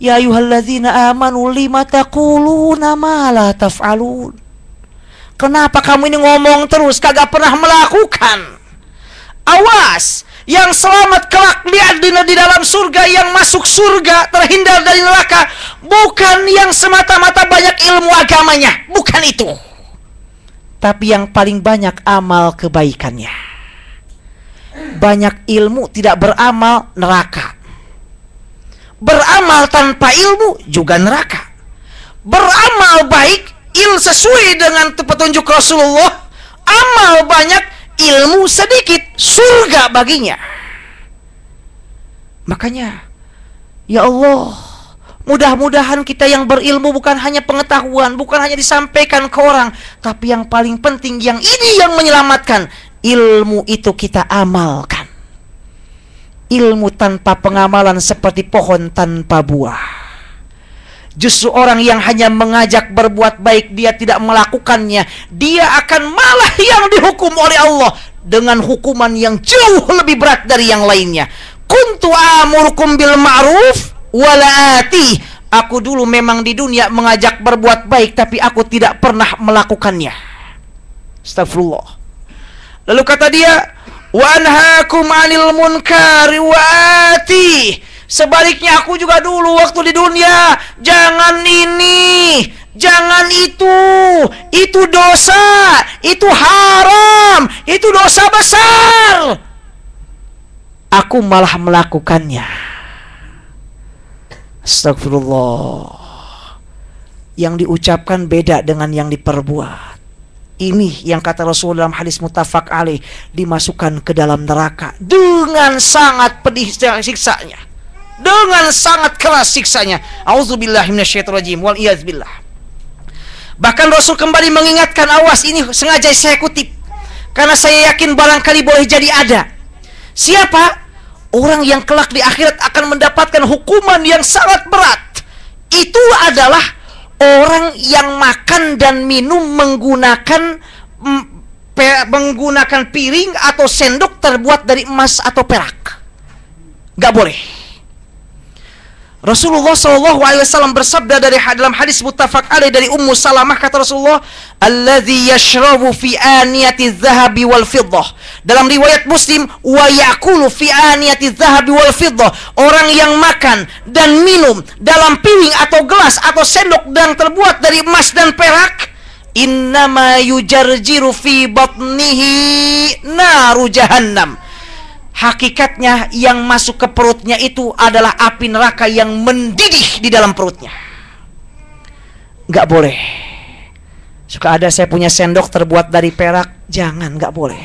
ya ayyuhalladzina amanu lima taquluna ma la taf'alun. Kenapa kamu ini ngomong terus kagak pernah melakukan? Awas, yang selamat kelak di dalam surga, yang masuk surga terhindar dari neraka, bukan yang semata-mata banyak ilmu agamanya, bukan itu, tapi yang paling banyak amal kebaikannya. Banyak ilmu tidak beramal, neraka. Beramal tanpa ilmu juga neraka. Beramal baik, sesuai dengan petunjuk Rasulullah, amal banyak, ilmu sedikit, surga baginya. Makanya, ya Allah, mudah-mudahan kita yang berilmu bukan hanya pengetahuan, bukan hanya disampaikan ke orang, tapi yang paling penting, yang ini yang menyelamatkan, ilmu itu kita amalkan. Ilmu tanpa pengamalan seperti pohon tanpa buah. Justru orang yang hanya mengajak berbuat baik, dia tidak melakukannya, dia akan malah yang dihukum oleh Allah dengan hukuman yang jauh lebih berat dari yang lainnya. Kuntu amurukum bil ma'ruf wala ati. Aku dulu memang di dunia mengajak berbuat baik, tapi aku tidak pernah melakukannya. Astagfirullah. Lalu kata dia, wa anhaakum 'anil munkari wa ati. Sebaliknya aku juga dulu waktu di dunia, jangan ini, jangan itu dosa, itu haram, itu dosa besar. Aku malah melakukannya. Astagfirullah. Yang diucapkan beda dengan yang diperbuat. Ini yang kata Rasul dalam hadis muttafaq alaih, dimasukkan ke dalam neraka dengan sangat pedih siksanya, dengan sangat keras siksanya. Auzubillahi minasyaitonirrajim wal iyaz billah. Bahkan Rasul kembali mengingatkan, awas, ini sengaja saya kutip karena saya yakin barangkali boleh jadi ada. Siapa? Orang yang kelak di akhirat akan mendapatkan hukuman yang sangat berat. Itu adalah orang yang makan dan minum menggunakan piring atau sendok terbuat dari emas atau perak. Gak boleh. Rasulullah SAW bersabda dalam hadis muttafaq alaih dari Ummu Salamah, kata Rasulullah, alladzi yashrabu fi aniyati dzahabi wal fiddah. Dalam riwayat Muslim, wa ya'kulu fi aniyati dzahabi wal fiddah. Orang yang makan dan minum dalam piring atau gelas atau sendok yang terbuat dari emas dan perak, innama yujarjiru fi batnihi naru jahannam. Hakikatnya yang masuk ke perutnya itu adalah api neraka yang mendidih di dalam perutnya. Gak boleh. Suka ada saya punya sendok terbuat dari perak, jangan, gak boleh.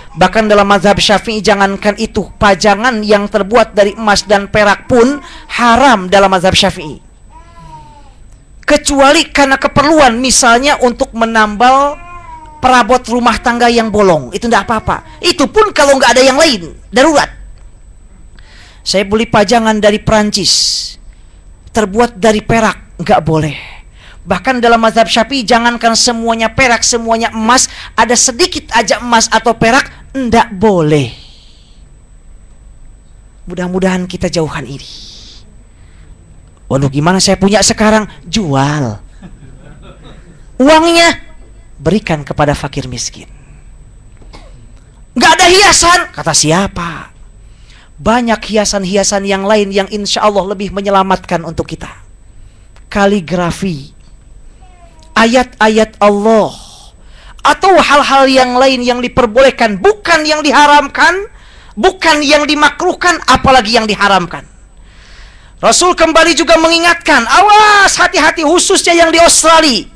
Bahkan dalam mazhab Syafi'i, jangankan itu, pajangan yang terbuat dari emas dan perak pun haram dalam mazhab Syafi'i, kecuali karena keperluan, misalnya untuk menambal perabot rumah tangga yang bolong, itu tidak apa-apa. Itu pun kalau nggak ada yang lain, darurat. Saya beli pajangan dari Perancis terbuat dari perak, nggak boleh. Bahkan dalam mazhab Syafi'i, jangankan semuanya perak, semuanya emas, ada sedikit aja emas atau perak, nggak boleh. Mudah-mudahan kita jauhan ini. Waduh, gimana saya punya sekarang? Jual. Uangnya berikan kepada fakir miskin. Nggak ada hiasan, kata siapa? Banyak hiasan-hiasan yang lain yang insya Allah lebih menyelamatkan untuk kita. Kaligrafi, ayat-ayat Allah, atau hal-hal yang lain yang diperbolehkan, bukan yang diharamkan, bukan yang dimakruhkan, apalagi yang diharamkan. Rasul kembali juga mengingatkan, awas, hati-hati, khususnya yang di Australia,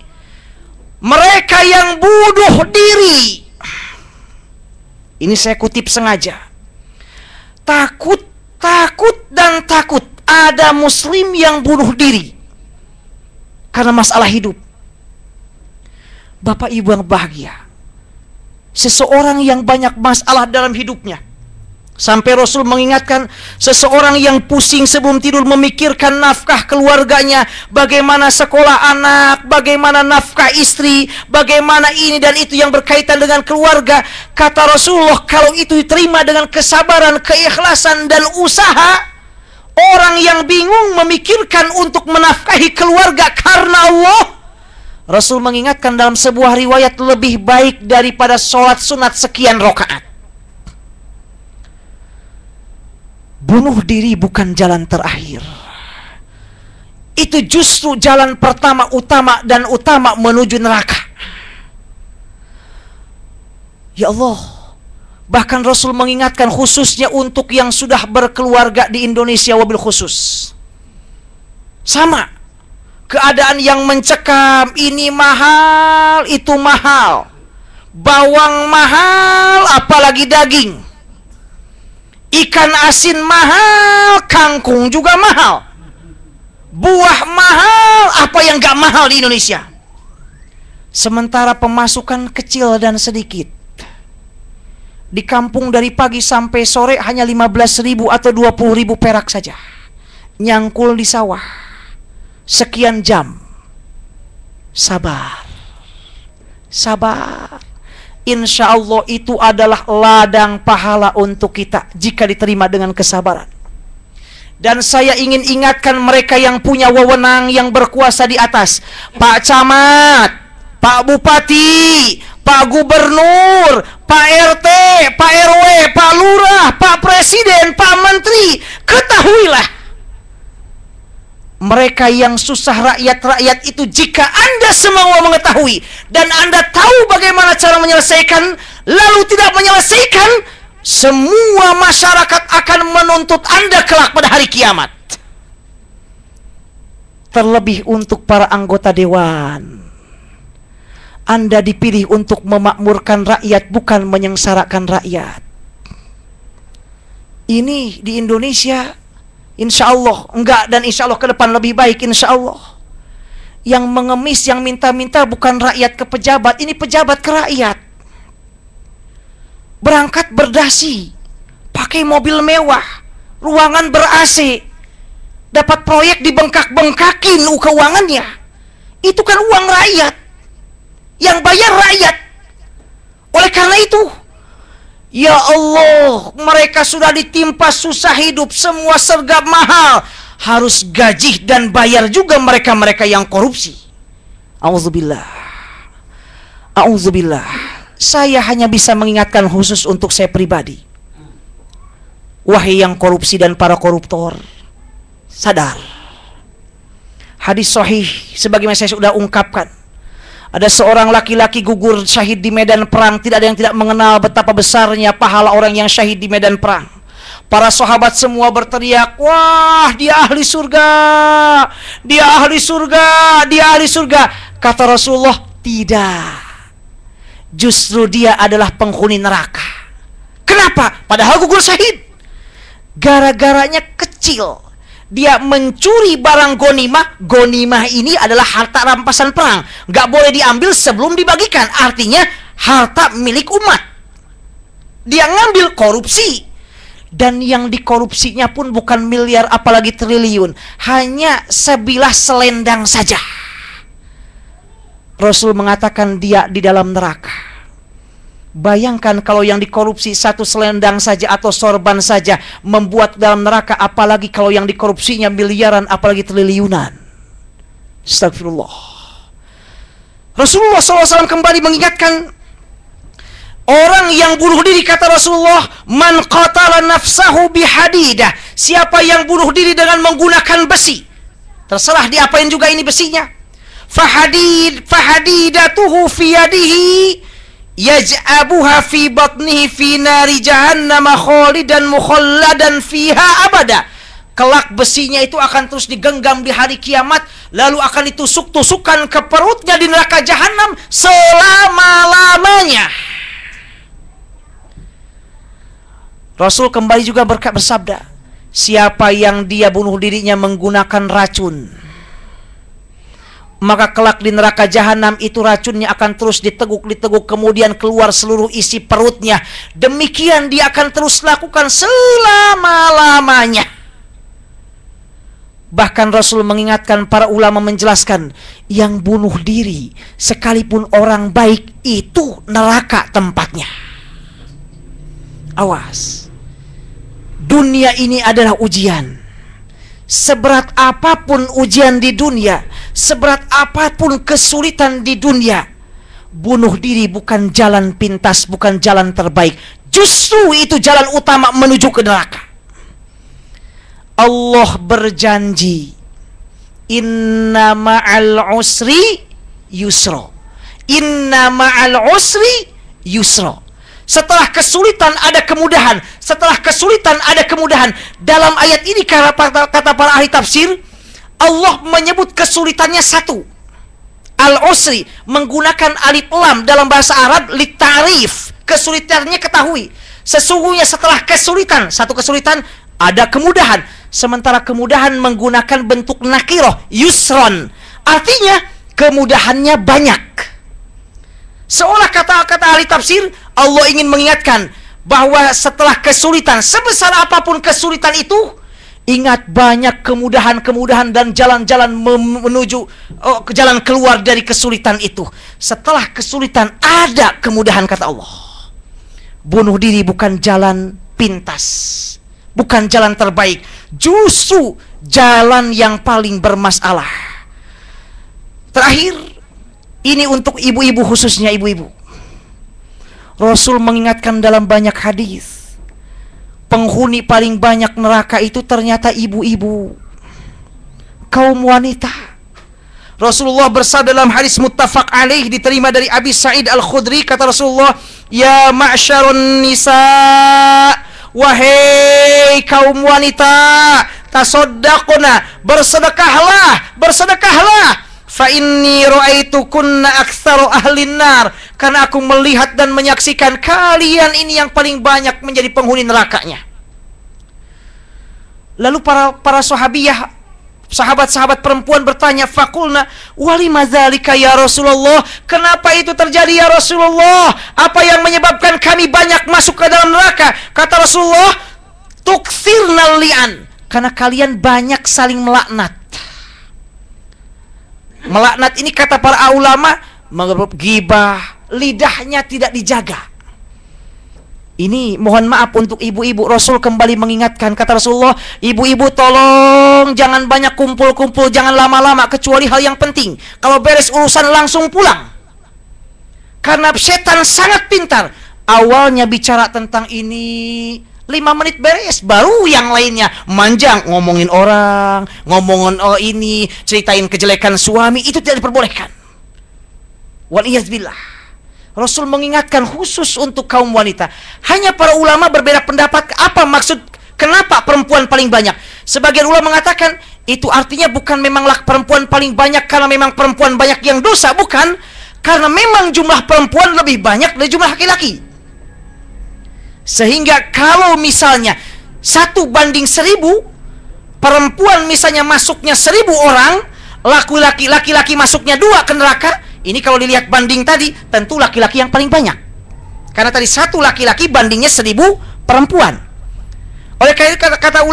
mereka yang bunuh diri. Ini saya kutip sengaja. Takut ada muslim yang bunuh diri karena masalah hidup. Bapak Ibu yang bahagia, seseorang yang banyak masalah dalam hidupnya, sampai Rasul mengingatkan, seseorang yang pusing sebelum tidur memikirkan nafkah keluarganya, bagaimana sekolah anak, bagaimana nafkah istri, bagaimana ini dan itu yang berkaitan dengan keluarga. Kata Rasulullah, kalau itu diterima dengan kesabaran, keikhlasan dan usaha, orang yang bingung memikirkan untuk menafkahi keluarga karena Allah, Rasul mengingatkan dalam sebuah riwayat, lebih baik daripada sholat sunat sekian rakaat. Bunuh diri bukan jalan terakhir. Itu justru jalan pertama, utama menuju neraka. Ya Allah, bahkan Rasul mengingatkan khususnya untuk yang sudah berkeluarga di Indonesia, wabil khusus. Sama, keadaan yang mencekam, ini mahal, itu mahal. Bawang mahal, apalagi daging. Ikan asin mahal, kangkung juga mahal. Buah mahal, apa yang gak mahal di Indonesia? Sementara pemasukan kecil dan sedikit. Di kampung dari pagi sampai sore hanya 15.000 atau 20.000 perak saja. Nyangkul di sawah sekian jam. Sabar. Sabar. Insya Allah itu adalah ladang pahala untuk kita jika diterima dengan kesabaran. Dan saya ingin ingatkan mereka yang punya wewenang, yang berkuasa di atas, Pak Camat, Pak Bupati, Pak Gubernur, Pak RT, Pak RW, Pak Lurah, Pak Presiden, Pak Menteri, ketahuilah, mereka yang susah rakyat-rakyat itu, jika Anda semua mengetahui dan Anda tahu bagaimana cara menyelesaikan, lalu tidak menyelesaikan, semua masyarakat akan menuntut Anda kelak pada hari kiamat. Terlebih untuk para anggota dewan, Anda dipilih untuk memakmurkan rakyat, bukan menyengsarakan rakyat. Ini di Indonesia insya Allah enggak, dan insya Allah ke depan lebih baik insya Allah. Yang mengemis, yang minta-minta bukan rakyat ke pejabat, ini pejabat ke rakyat. Berangkat berdasi, pakai mobil mewah, ruangan ber-AC, dapat proyek dibengkak-bengkakin keuangannya. Itu kan uang rakyat, yang bayar rakyat. Oleh karena itu, ya Allah, mereka sudah ditimpa susah hidup, semua sergap mahal, harus gaji dan bayar juga mereka-mereka yang korupsi. Auzubillah. Auzubillah. Saya hanya bisa mengingatkan khusus untuk saya pribadi. Wahai yang korupsi dan para koruptor, sadar. Hadis sahih sebagaimana saya sudah ungkapkan. Ada seorang laki-laki gugur syahid di medan perang. Tidak ada yang tidak mengenal betapa besarnya pahala orang yang syahid di medan perang. Para sahabat semua berteriak, wah, dia ahli surga, dia ahli surga, dia ahli surga. Kata Rasulullah, tidak, justru dia adalah penghuni neraka. Kenapa? Padahal gugur syahid. Gara-garanya kecil. Dia mencuri barang gonimah. Gonimah ini adalah harta rampasan perang. Nggak boleh diambil sebelum dibagikan. Artinya harta milik umat. Dia ngambil, korupsi. Dan yang dikorupsinya pun bukan miliar apalagi triliun. Hanya sebilah selendang saja. Rasul mengatakan dia di dalam neraka. Bayangkan kalau yang dikorupsi satu selendang saja atau sorban saja membuat dalam neraka, apalagi kalau yang dikorupsinya miliaran apalagi triliunan. Astagfirullah. Rasulullah SAW kembali mengingatkan, orang yang bunuh diri, kata Rasulullah, man qatala nafsahu bihadidah, siapa yang bunuh diri dengan menggunakan besi, terserah diapain juga ini besinya, fahadidatuhu fi yadihi yaj'abuha fi batnihi fi nari jahannam khalidan mukhalladan fiha abada. Kelak besinya itu akan terus digenggam di hari kiamat, lalu akan ditusuk-tusukan ke perutnya di neraka jahanam selama-lamanya. Rasul kembali juga bersabda, siapa yang dia bunuh dirinya menggunakan racun, maka kelak di neraka jahanam itu racunnya akan terus diteguk, kemudian keluar seluruh isi perutnya. Demikian dia akan terus lakukan selama-lamanya. Bahkan Rasul mengingatkan, para ulama menjelaskan, yang bunuh diri sekalipun orang baik itu neraka tempatnya. Awas. Dunia ini adalah ujian. Seberat apapun ujian di dunia, seberat apapun kesulitan di dunia, bunuh diri bukan jalan pintas, bukan jalan terbaik. Justru itu jalan utama menuju ke neraka. Allah berjanji, inna ma'al usri yusra. Inna ma'al usri yusra. Setelah kesulitan ada kemudahan. Setelah kesulitan ada kemudahan. Dalam ayat ini kata para ahli tafsir, Allah menyebut kesulitannya satu, al-usri, menggunakan alif lam dalam bahasa Arab litarif. Kesulitannya ketahui. Sesungguhnya setelah kesulitan, satu kesulitan, ada kemudahan. Sementara kemudahan menggunakan bentuk nakiroh, yusron. Artinya kemudahannya banyak. Seolah kata-kata ahli tafsir, Allah ingin mengingatkan bahwa setelah kesulitan, sebesar apapun kesulitan itu, ingat banyak kemudahan-kemudahan dan jalan-jalan menuju jalan keluar dari kesulitan itu. Setelah kesulitan ada kemudahan, kata Allah. Bunuh diri bukan jalan pintas, bukan jalan terbaik, justru jalan yang paling bermasalah. Terakhir, ini untuk ibu-ibu, khususnya ibu-ibu. Rasul mengingatkan dalam banyak hadis, penghuni paling banyak neraka itu ternyata ibu-ibu, kaum wanita. Rasulullah bersabda dalam hadis muttafaq alaih, diterima dari Abi Sa'id Al-Khudri, kata Rasulullah, ya ma'syarun nisa, wahai kaum wanita, tasaddaqna, bersedekahlah, bersedekahlah. Fa inni ra'aitukunna aktsaru ahlin nar, karena aku melihat dan menyaksikan kalian ini yang paling banyak menjadi penghuni nerakanya. Lalu para sahabiyah, sahabat-sahabat perempuan bertanya, faqulna walima dzalika ya Rasulullah, kenapa itu terjadi ya Rasulullah? Apa yang menyebabkan kami banyak masuk ke dalam neraka? Kata Rasulullah, tuktsirnal li'an, karena kalian banyak saling melaknat. Melaknat ini kata para ulama, menggibah, lidahnya tidak dijaga. Ini mohon maaf untuk ibu-ibu. Rasul kembali mengingatkan, kata Rasulullah, ibu-ibu tolong jangan banyak kumpul-kumpul, jangan lama-lama kecuali hal yang penting. Kalau beres urusan langsung pulang. Karena setan sangat pintar. Awalnya bicara tentang ini, 5 menit beres, baru yang lainnya manjang, ngomongin orang, ngomongin ini, ceritain kejelekan suami, itu tidak diperbolehkan. Waliyazbillah. Rasul mengingatkan khusus untuk kaum wanita. Hanya para ulama berbeda pendapat apa maksud, kenapa perempuan paling banyak. Sebagian ulama mengatakan itu artinya bukan memanglah perempuan paling banyak karena memang perempuan banyak yang dosa, bukan, karena memang jumlah perempuan lebih banyak dari jumlah laki-laki. Sehingga kalau misalnya 1:1000, perempuan misalnya masuknya 1000 orang, laki-laki masuknya 2 ke neraka. Ini kalau dilihat banding tadi, tentu laki-laki yang paling banyak. Karena tadi 1 laki-laki bandingnya 1000 perempuan. Oleh karena itu kata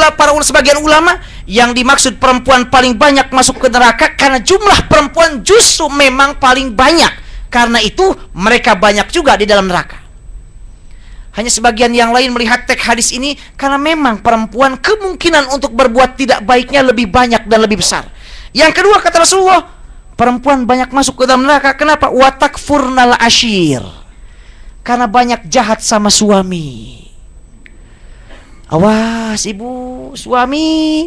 sebagian ulama, yang dimaksud perempuan paling banyak masuk ke neraka karena jumlah perempuan justru memang paling banyak. Karena itu mereka banyak juga di dalam neraka. Hanya sebagian yang lain melihat teks hadis ini karena memang perempuan kemungkinan untuk berbuat tidak baiknya lebih banyak dan lebih besar. Yang kedua kata Rasulullah, perempuan banyak masuk ke dalam neraka. Kenapa? Watakfurnal ashir. Karena banyak jahat sama suami. Awas ibu, suami.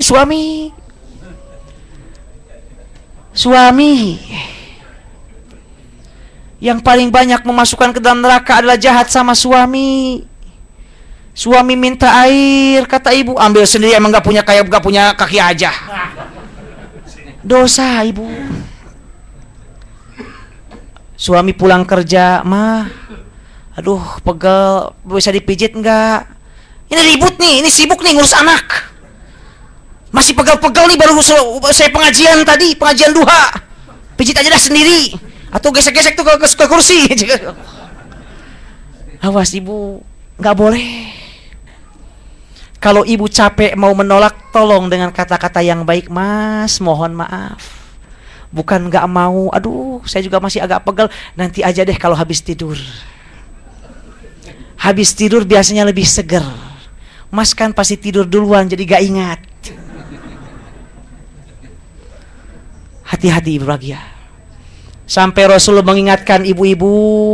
Yang paling banyak memasukkan ke dalam neraka adalah jahat sama suami. Suami minta air, kata ibu, ambil sendiri, emang gak punya kaki aja. Dosa ibu. Suami pulang kerja, mah, aduh pegel, bisa dipijit enggak? Ini ribut nih, ini sibuk nih ngurus anak. Masih pegel-pegel nih, baru saya pengajian duha. Pijit aja dah sendiri. Atau gesek-gesek tuh ke kursi. Awas ibu, nggak boleh. Kalau ibu capek mau menolak, tolong dengan kata-kata yang baik, mas, mohon maaf. Bukan nggak mau, aduh, saya juga masih agak pegel. Nanti aja deh kalau habis tidur. Habis tidur biasanya lebih seger. Mas kan pasti tidur duluan, jadi gak ingat. Hati-hati ibu bahagia. Sampai Rasul mengingatkan ibu-ibu